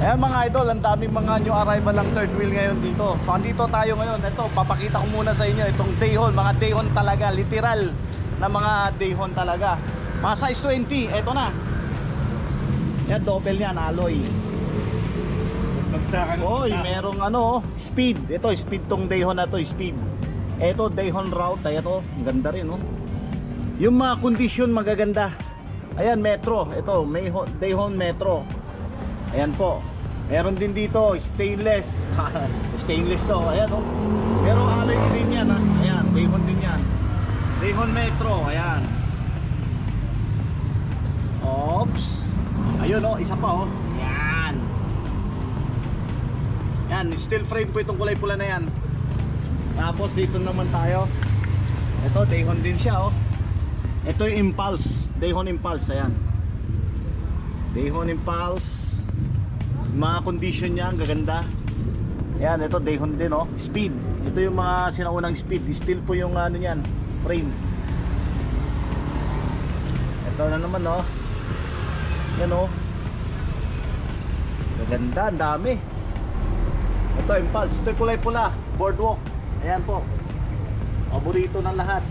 Ayan mga idol, ang daming mga new arrival ng third wheel ngayon dito. So andito tayo ngayon. Ito, papakita ko muna sa inyo itong Dayhon, mga Dayhon talaga, literal na mga Dayhon talaga. Mga size 20, ito na. Yan, doppel yan, alloy. Oy, merong ano, speed. Ito, speed tong Dayhon na to, speed. Ito, Dayhon route, ay ito, ang ganda rin, oh. Yung mga condition magaganda. Ayan, metro, ito, may Dayhon metro. Ayan po. Meron din dito stainless. Stainless to. Ayan oh. Pero alloy din yan ha. Ayan, Dayhon din yan. Dayhon metro, ayan. Oops. Ayun oh, isa pa oh. Yan. Yan, steel frame po itong kulay pula na yan. Tapos dito naman tayo. Ito, Dayhon din siya oh. Ito yung Impulse, Dayhon Impulse, ayan. Dayhon Impulse. Mga condition niya, ang gaganda. Ayan, ito Dayhon din oh. Speed, ito yung mga sinaunang speed. Steel po yung ano niyan, frame. Ito na naman oh. Yan oh. Gaganda, ang dami. Ito Impulse, ito yung kulay pula, boardwalk. Ayan po, paborito ng lahat.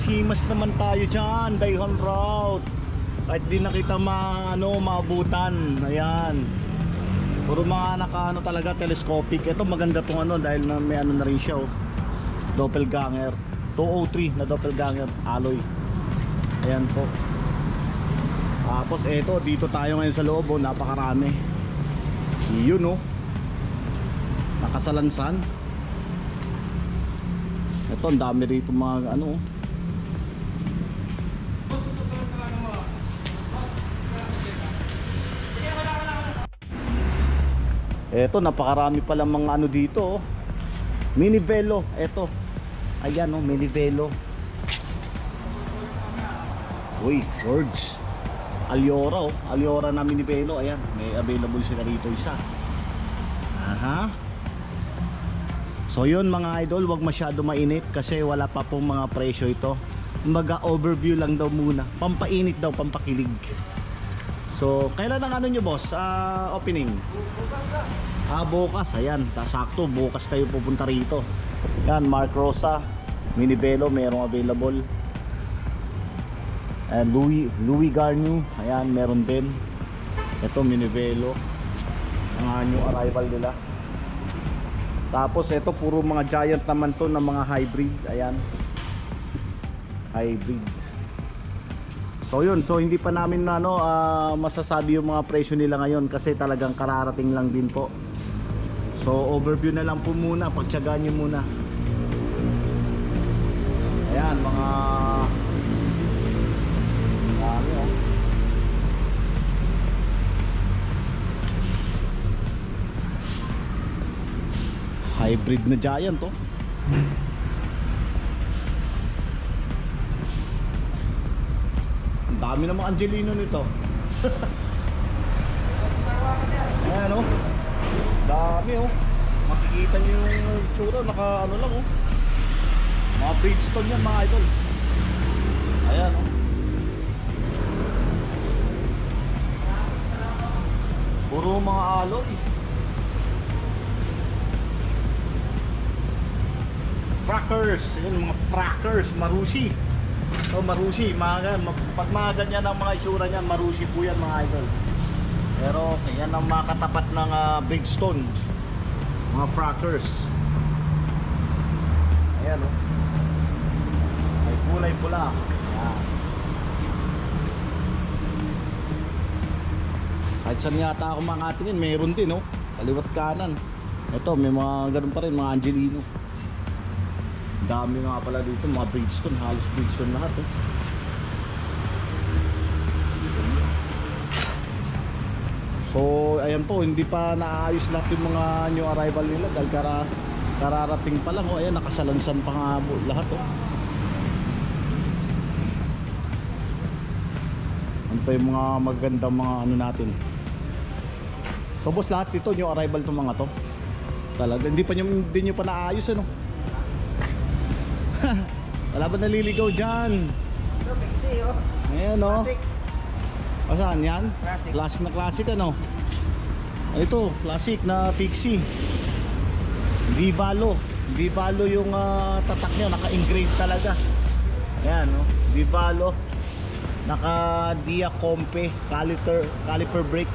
Himas naman tayo dyan, Dayhon route. Kahit di nakita maabutan. Ayan. Puro mga naka talaga telescopic. Ito maganda tong ano dahil may ano na rin siya oh. Doppelganger 203 na doppelganger alloy. Ayan po. Tapos eto, dito tayo ngayon sa loob oh, napakarami. Yun oh. Nakasalansan. Ito, ang dami rito mga ano oh. Eto, napakarami palang mga ano dito oh. Mini Velo, eto. Ayan oh, Mini Velo. Uy, Words Aliora oh, Aliora na Mini Velo. Ayan, may available sila rito isa. Aha. So yun mga idol, wag masyado mainit kasi wala pa pong mga presyo ito. Mag-overview lang daw muna. Pampainit daw, pampakilig. So, kailan ang ano nyo boss? Opening? Bukas, ayan. Sakto, bukas kayo pupunta rito. Yan, Mark Rosa Mini Velo, merong available. And Louis Garnier, ayan, meron din. Ito, Mini Velo. Ang new arrival nila. Tapos ito puro mga giant naman to na mga hybrid. Ayan. Hybrid. So yun, so hindi pa namin masasabi yung mga presyo nila ngayon kasi talagang kararating lang din po. So overview na lang po muna, pagtiyagaan nyo muna. Ayan, mga dami oh. Hybrid na giant oh. Ang dami namang Angelino nito. Ayan oh. Dami oh. Makikita nyo yung tsura, naka ano lang oh. Mga Bridgestone yan mga idol. Ayan oh. Puro mga alloy. Frackers, yun mga frackers, Marushi. So Marushi, pag mga ganyan ang mga itsura niyan, Marushi po yan mga idol. Pero yan ang mga katapat ng Bridgestone, mga frackers. Ayan o, may kulay pula. Ayan. Kahit saan yata ako makatingin, mayroon din o, kaliwat kanan. Ito may mga ganun pa rin, mga Angelino. Dami nga pala dito, mga Bridgestone, halos Bridgestone lahat eh. So ayan po, hindi pa naayos lahat yung mga new arrival nila dahil kararating pa lang oh. Ayan, nakasalansan pa nga lahat oh. Ano pa yung mga magandang mga ano natin. So boss, lahat dito new arrival itong mga to. Talaga, hindi nyo pa naayos ano. Wala ba naliligaw dyan? Ayan o. O saan yan? Classic na classic ano. Ito, classic na Pixie Vivalo. Vivalo yung tatak niya, naka-engrave talaga. Ayan o, Vivalo. Naka-Dia Compe caliper brake.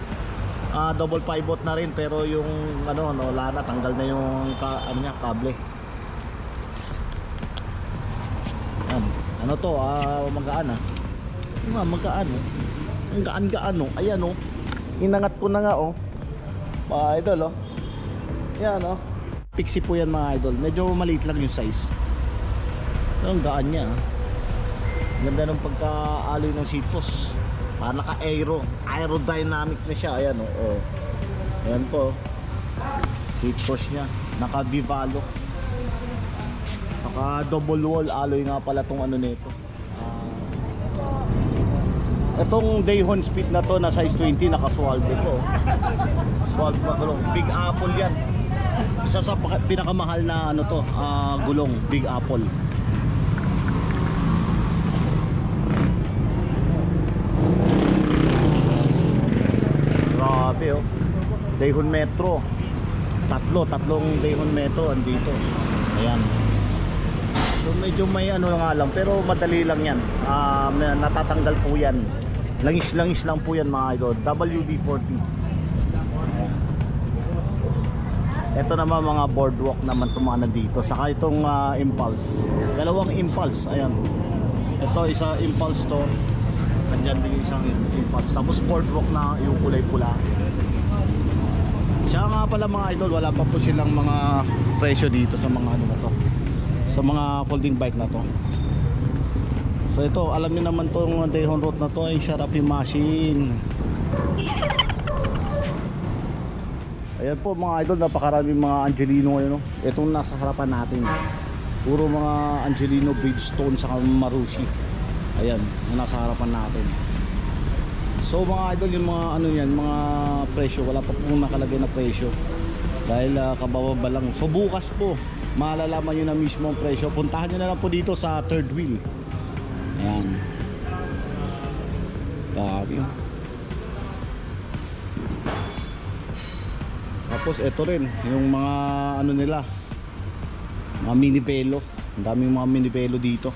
Double pivot na rin, pero yung ano, wala na, tanggal na yung kable. Ano to, magaan magaan oh. Ang gaan-gaan oh. Ayan oh, inangat ko na nga oh mga idol oh. Yan oh, Pixie po yan mga idol. Medyo maliit lang yung size. Pero ang gaan niya ganda ng pagka-alloy ng seatpost. Aerodynamic na siya. Ayan oh. Ayan po seatpost niya, naka Vivalo. Naka double wall alloy nga pala tong ano nito. Itong Dayhon Speed na to na size 20, naka Swalbe po. Swalbe pa gulong. Big Apple yan. Isa sa pinakamahal na ano to, gulong, Big Apple. Grabe oh. Dayhon Metro. Tatlong Dayhon Metro andito. Ayan. So medyo may ano nga lang, pero madali lang yan. Natatanggal po yan. Langis lang po yan mga idol. WD-40. Ito naman mga boardwalk naman itong mga nandito. Saka itong Impulse. Dalawang Impulse. Ayan. Ito isa Impulse to. Andyan din isang Impulse. Tapos boardwalk na yung kulay pula. Siya nga pala mga idol, wala pa po silang mga presyo dito sa mga ano na to, sa mga folding bike na to. So ito, alam niyo naman tong Dayhon Road na to ay Sharafi machine. Ayan po mga idol, napakaraming mga Angelino ngayon no? Itong nasa harapan natin, puro mga Angelino, Bridgestone, saka Marushi. Ayan, yung nasa harapan natin. So mga idol, yung mga ano yan, mga presyo, wala pa pong nakalagay na presyo dahil kabababa lang. So bukas po malalaman nyo na mismo ang presyo. Puntahan nyo na lang po dito sa third wheel. Ayan. Dami. Tapos ito rin yung mga ano nila, mga mini velo. Ang daming mga mini velo dito.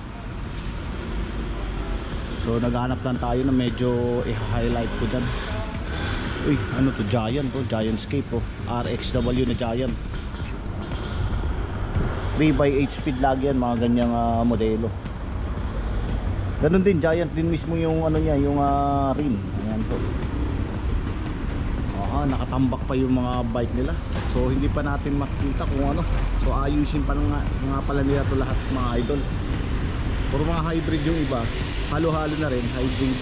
So naghahanap lang tayo na medyo i-highlight ko dyan. Uy, ano to, Giant to, Giantscape oh. RXW na Giant. 3x8 speed lagi yan, mga ganyang modelo. Ganun din, Giant din mismo yung ano niya, yung rim. Ayan po. Nakatambak pa yung mga bike nila. So hindi pa natin makita kung ano. So ayusin pa nga pala nila to lahat, mga idol. Puro mga hybrid yung iba. Halo-halo na rin, hybrid.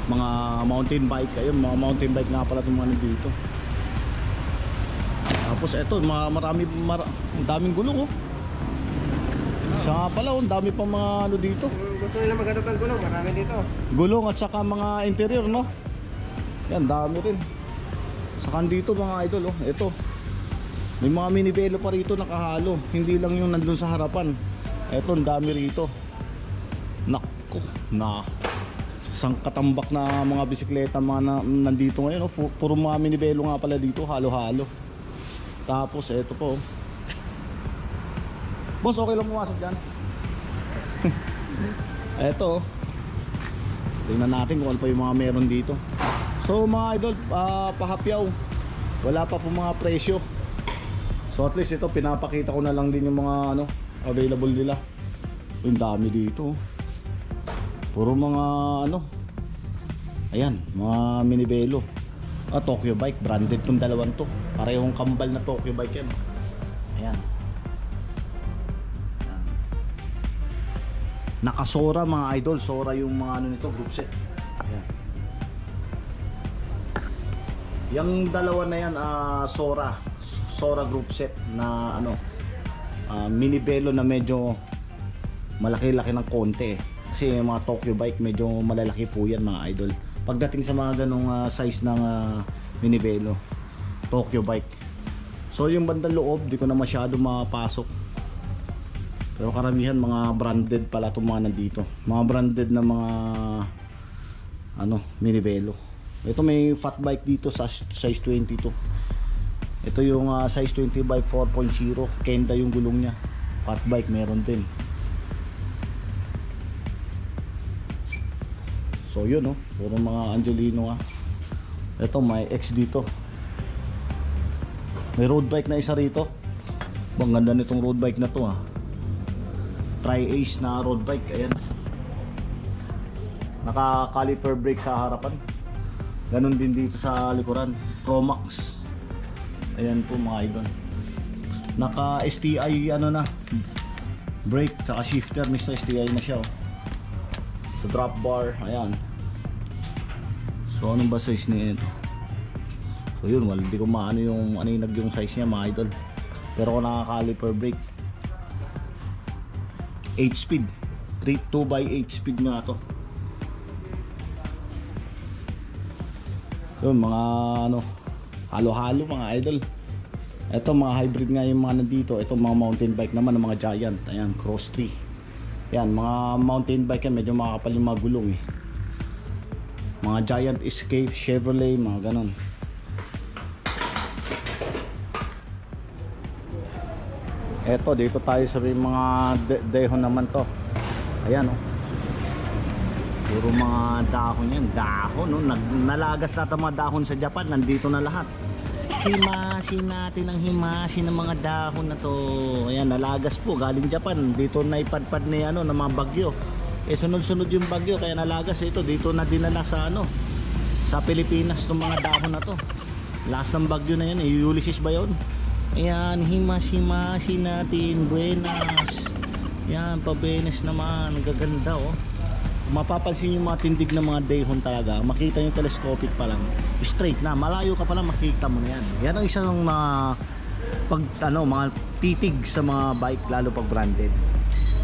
Mga mountain bike. Ayun, mga mountain bike nga pala itong mga nandito. Tapos eto, ang daming gulong oh. Isa nga pala, ang dami pang mga ano dito. Gusto nila maghanap ng gulong, marami dito. Gulong at saka mga interior, no? Yan, dami rin. Saka dito mga idol, oh. Ito. May mga minibelo pa rito nakahalo. Hindi lang yung nandun sa harapan. Ito, ang dami rito. Nako, isang katambak na mga bisikleta mga nandito ngayon, oh. Puro mga minibelo nga pala dito, halo-halo. Tapos eto po. Boss, okay lang pumasok dyan. Eto. Tingnan natin kung ano pa yung mga meron dito. So mga idol, pahapyaw. Wala pa po mga presyo. So at least ito, pinapakita ko na lang din yung mga ano, available nila. Yung dami dito. Puro mga ano. Ayan, mga minibelo. Tokyo bike, branded tong dalawang to. Parehong kambal na Tokyo bike yan. Ayan. Ayan. Nakasora mga idol, Sora yung mga ano nito, group set. Ayan. Yung dalawa na yan, Sora group set na ano, minibelo na medyo malaki-laki ng konti. Kasi yung mga Tokyo bike medyo malalaki po yan mga idol. Pagdating sa mga ganong size ng minibelo, Tokyo bike. So yung bandang loob, di ko na masyado mapasok. Pero karamihan mga branded pala itong mga nandito. Mga branded na mga ano, minibelo. Ito may fat bike dito sa size 22. Ito yung size 20 bike 4.0. Kenda yung gulong niya. Fat bike meron din. So yun, oh, puro mga Angelino ah. Ito may X dito. May road bike na isa rito. Ang ganda nitong road bike na to ah. Tri-Ace na road bike. Ayan. Naka caliper brake sa harapan. Ganon din dito sa likuran. Promax. Ayan po mga idol. Naka STI ano na, brake saka shifter. Mr. STI na siya oh. Sa drop bar. Ayan. So anong ba size niya ito? So yun, hindi ko maano yung aninag yung size niya mga idol. Pero kung naka-caliper brake 8 speed 2x8 speed nga to. Yun mga ano, halo-halo mga idol. Ito mga hybrid nga yung mga nandito. Ito mga mountain bike naman ng mga Giant. Ayan, Cross 3. Yan, mga mountain bike yan, medyo makakapal yung mga gulong eh. Mga Giant Escape, Chevrolet, mga ganon. Eto, dito tayo sa mga dehon naman to. Ayan oh. Puro mga dahon yan. Dahon oh. Nalagas lahat ang mga dahon sa Japan. Nandito na lahat. Himasin natin ang himasin ng mga dahon na to. Ayan, nalagas po galing Japan. Dito na ipadpad ni ano, ng mga bagyo. Sunod-sunod yung bagyo kaya nalagas ito. Dito na dinala sa ano, sa Pilipinas ng mga dahon na to. Last ng bagyo na yan, Ulysses ba yun? Ayan, himas-himasin natin. Buenas. Yan, pabenes naman. Ang gaganda oh. Mapapansin yung mga tindig na mga dehon talaga. Makita yung telescopic pa lang. Straight na, malayo ka pa lang makita mo na yan. Yan ang isa ng mga mga titig sa mga bike, lalo pag branded.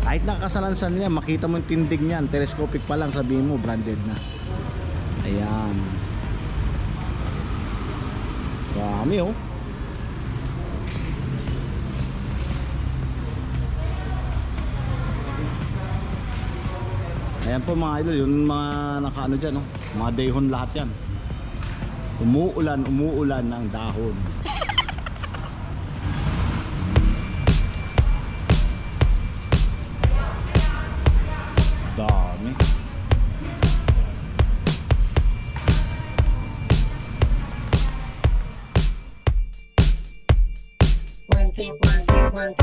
Kahit nakasalansan niya, makita mo yung tindig niyan. Telescopic pa lang, sabihin mo branded na. Ayan. Dami oh. Ayan po mga idol, yung mga nakaano dyan oh. Mga dehon lahat yan. Umuulan ng dahon. Dami. One, two, one, two, one,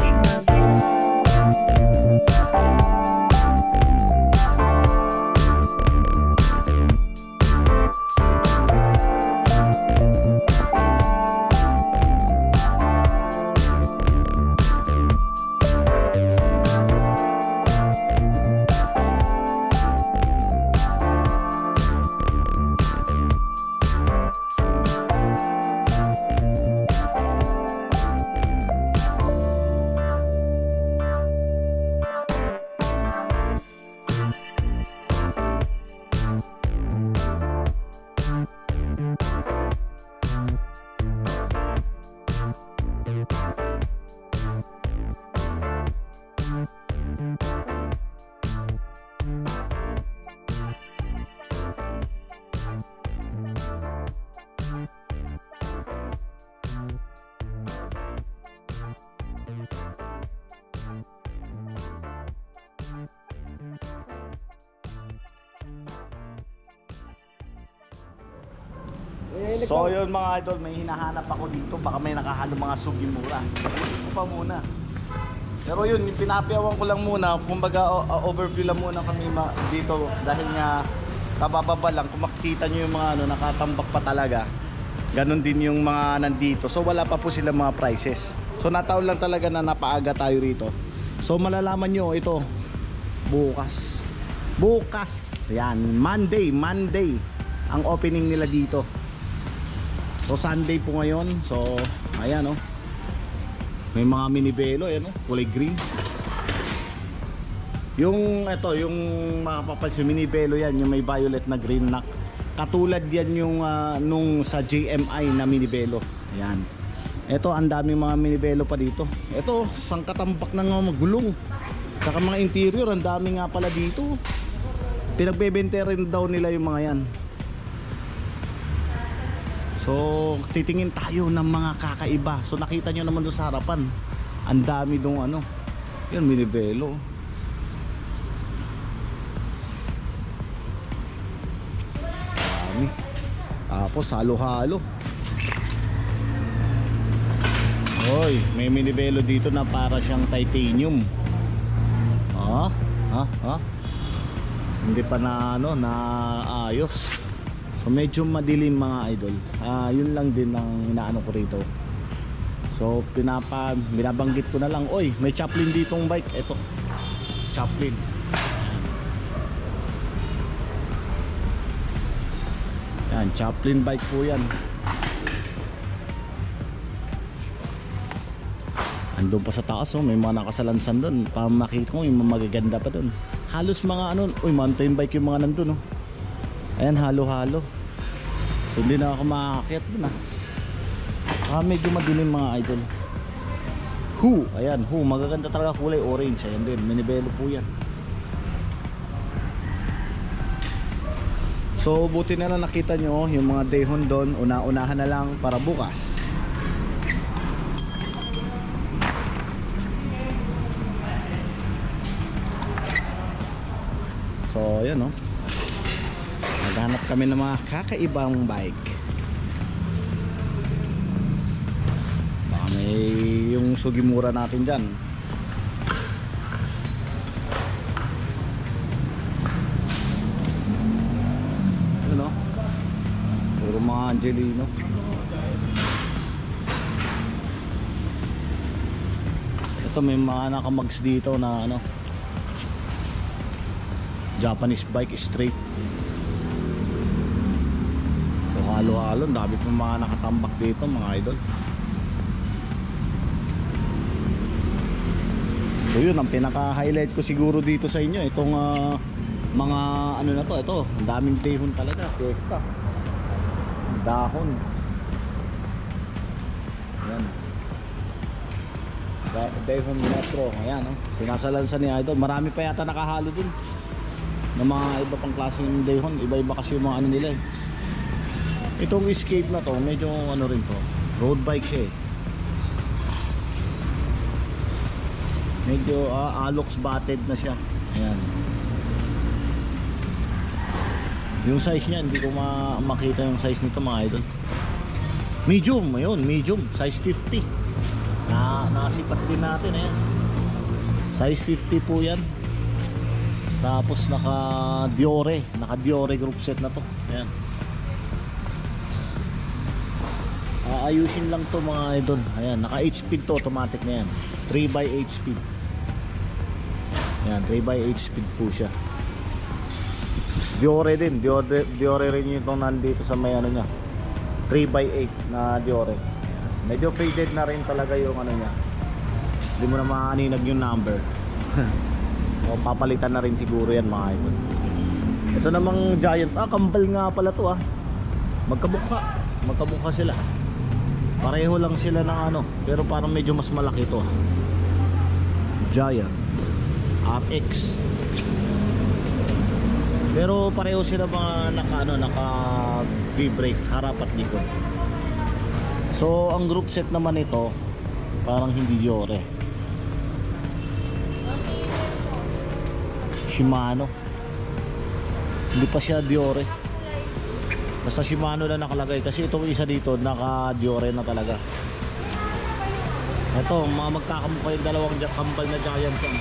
So yun mga idol, may hinahanap ako dito. Baka may nakahalo mga sugimura. Ito pa muna. Pero yun, yung pinapiawan ko lang muna. Kumbaga overview lang muna kami dito. Dahil nga kabababa lang. Kung makikita nyo yung mga nakatambak pa talaga. Ganon din yung mga nandito. So wala pa po sila mga prices. So nataon lang talaga na napaaga tayo rito. So malalaman nyo ito bukas. Yan, Monday ang opening nila dito. So Sunday po ngayon. So ayan oh. May mga minibelo ayan oh, kulay green. Yung yung makapapansin minibelo yan, yung may violet na green neck. Katulad yan yung nung sa JMI na minibelo. Ayan. Ito ang daming mga minibelo pa dito. Ito sangkatambak ng mga gulong. Saka mga interior, ang dami nga pala dito. Pinagbebenta rin daw nila yung mga yan. So titingin tayo ng mga kakaiba. So nakita nyo naman doon sa harapan, ang dami dong yun minibelo. Dami. Tapos halo-halo. Hoy, may minibelo dito na para siyang titanium. Hindi pa na na ayos. So medyo madilim mga idol. Yun lang din ang inaano ko rito. So binabanggit ko na lang, oy, may Chaplin ditong bike. Ito. Chaplin. Yan, Chaplin bike po yan. Andun pa sa taas oh, may mga nakasalansan doon. Para makita ko yung magaganda pa doon. Halos mga mountain bike yung mga nandun oh. Ayan, halo-halo. So, hindi na ako makakakit dun medyo madilim mga idol. Ayan, magaganda talaga kulay orange. Ayan din, minibelo po yan. So buti na lang nakita nyo yung mga dehon doon. Una-unahan na lang para bukas. So ayan oh, naghanap kami ng mga kakaibang bike. Baka may yung sugimura natin dyan. Ano? Puro mga Angelino. Ito may mga nakamags dito na Japanese bike straight. So halo-halo, dami pong mga nakatambak dito mga idol. So yun, ang pinaka-highlight ko siguro dito sa inyo, itong mga na to, ito, ang daming dehon talaga, fiesta. Dahon. Ayan. Dehon metro, ayan sinasalansan ni idol. Marami pa yata nakahalo dun ng mga iba pang klaseng dehon. Iba-iba kasi yung mga nila Itong Escape na to, medyo rin to, road bike siya medyo Alox batted na siya. Ayan. Yung size niya, hindi ko makita yung size nito mga idol. Medium, ayun, medium, size 50. Nakasipat din natin eh. Size 50 po yan. Tapos naka Diore group set na to. Ayan. Ayusin lang to mga idol. Ayan, naka 8 speed to, automatic na yan. 3x8 speed. Ayan, 3x8 speed po siya. Diore din, Diore rin yung itong nandito sa may ano niya. 3x8 na Diore. Ayan. Medyo faded na rin talaga yung ano niya. Hindi mo na maaninag yung number. O papalitan na rin siguro yan mga idol. Ito namang Giant, kambal nga pala to magkamukha sila. Pareho lang sila ng ano, pero parang medyo mas malaki to. Giant RX. Pero pareho sila mga naka V-brake harap at likod. So ang group set naman ito parang hindi Diore. Shimano. Hindi pa siya Diore. Basta Shimano na nakalagay. Kasi itong isa dito naka Diore na talaga. Ito mga magkakamukha yung dalawang kambal na Giant yan.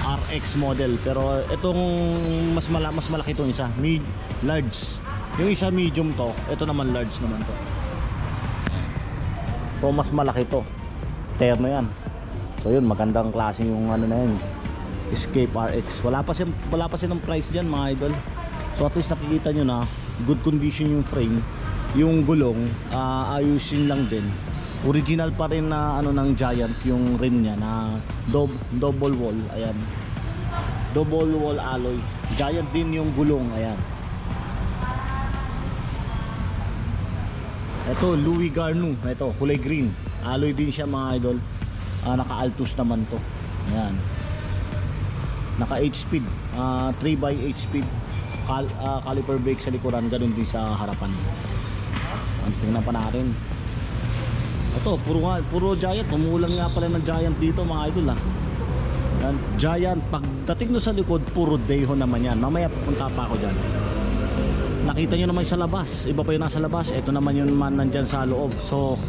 RX model. Pero itong mas malaki itong isa, large. Yung isa medium to, ito naman large naman to. So mas malaki to. Terno yan. So yun, magandang klase yung ano na yun, Escape RX. Wala pa silang price dyan mga idol. So at least nakikita nyo na good condition yung frame. Yung gulong ayusin lang din. Original pa rin na ano ng Giant yung rim niya na double wall. Ayan, double wall alloy. Giant din yung gulong. Ayan. Ito Louis Garnou. Ito kulay green. Alloy din siya mga idol. Naka Altus naman to. Ayan. Naka 8 speed, 3x8 speed, caliper brake sa likuran, ganun din sa harapan. Tingnan pa natin. Ito, puro Giant. Umulang nga pala ng Giant dito mga idol Yan, Giant, pagdating no sa likod, puro Dayho naman yan. Mamaya pupunta pa ako dyan. Nakita nyo naman sa labas, iba pa yung nasa labas. Ito naman yung man nandyan sa loob. So,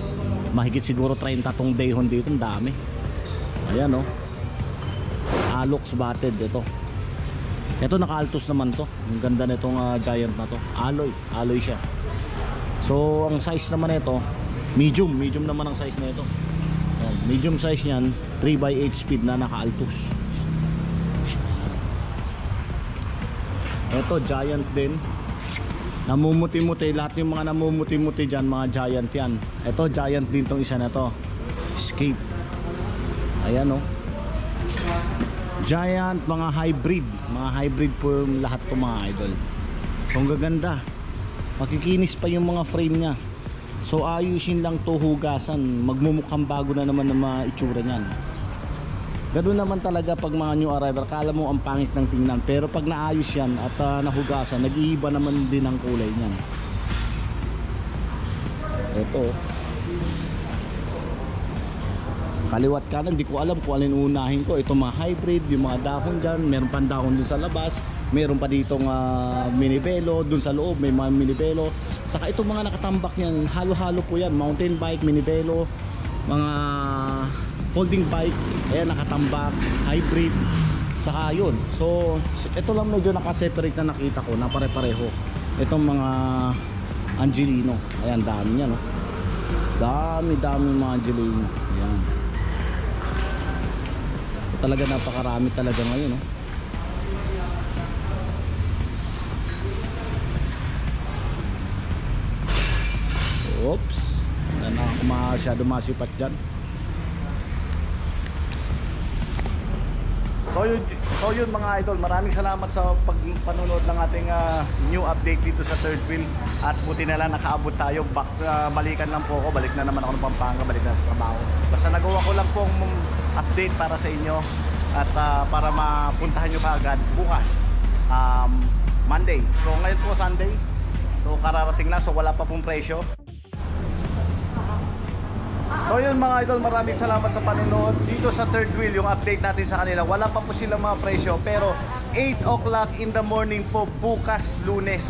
mahigit siguro 30 tong Dayhon dito, ang dami. Ayan Alux batted ito. Ito naka-Altus naman to. Ang ganda nitong Giant na to. Alloy siya. So ang size naman nito, medium naman ang size nito. Medium size niyan, 3x8 speed na naka-Altus. Ito Giant din. Namumuti-muti, lahat yung mga namumuti-muti diyan, mga Giant yan. Ito Giant din tong isa na to. Escape. Ayan Giant, mga hybrid po yung lahat po mga idol. So ang gaganda, makikinis pa yung mga frame nya. So ayusin lang to, hugasan, magmumukhang bago na naman ng mga itsura nyan. Ganun naman talaga pag mga new arrival, kala mo ang pangit ng tingnan, pero pag naayos yan at nahugasan, nag-iiba naman din ang kulay nyan. Ito kaliwat kanan, hindi ko alam kung alin unahin ko. Ito mga hybrid, yung mga dahon dyan, meron pa dahon dun sa labas, meron pa ditong minibelo, dun sa loob may mga minibelo. Saka itong mga nakatambak yan, halo-halo po yan, mountain bike, minibelo, mga folding bike, ayan nakatambak, hybrid, saka yun. So ito lang medyo nakaseparate na nakita ko, na pare-pareho. Itong mga Angelino, ayan dami yan dami mga Angelino, ayan. Talaga napakarami talaga ngayon Oops, na masyado masipat dyan. So yun mga idol, maraming salamat sa pagpanonood ng ating new update dito sa Third Wheel. At buti na lang nakaabot tayo. Balikan lang po ako, balik na naman ako ng Pampanga, balik na sa trabaho. Basta nagawa ko lang pong update para sa inyo. At para mapuntahan nyo kaagad bukas, Monday. So ngayon po Sunday, so kararating na, so wala pa pong presyo. So yun mga idol, maraming salamat sa panonood dito sa Third Wheel. Yung update natin sa kanila, wala pa po silang mga presyo, pero 8 o'clock in the morning po bukas Lunes,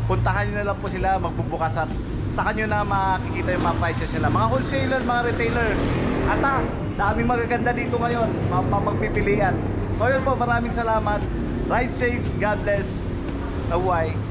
puntahan nyo na lang po sila, magbubukas at saka nyo na makikita yung mga prices nila. Mga wholesaler, mga retailer. At daming magaganda dito ngayon, mapagpipilian. So yun po, maraming salamat. Ride safe, God bless. Away.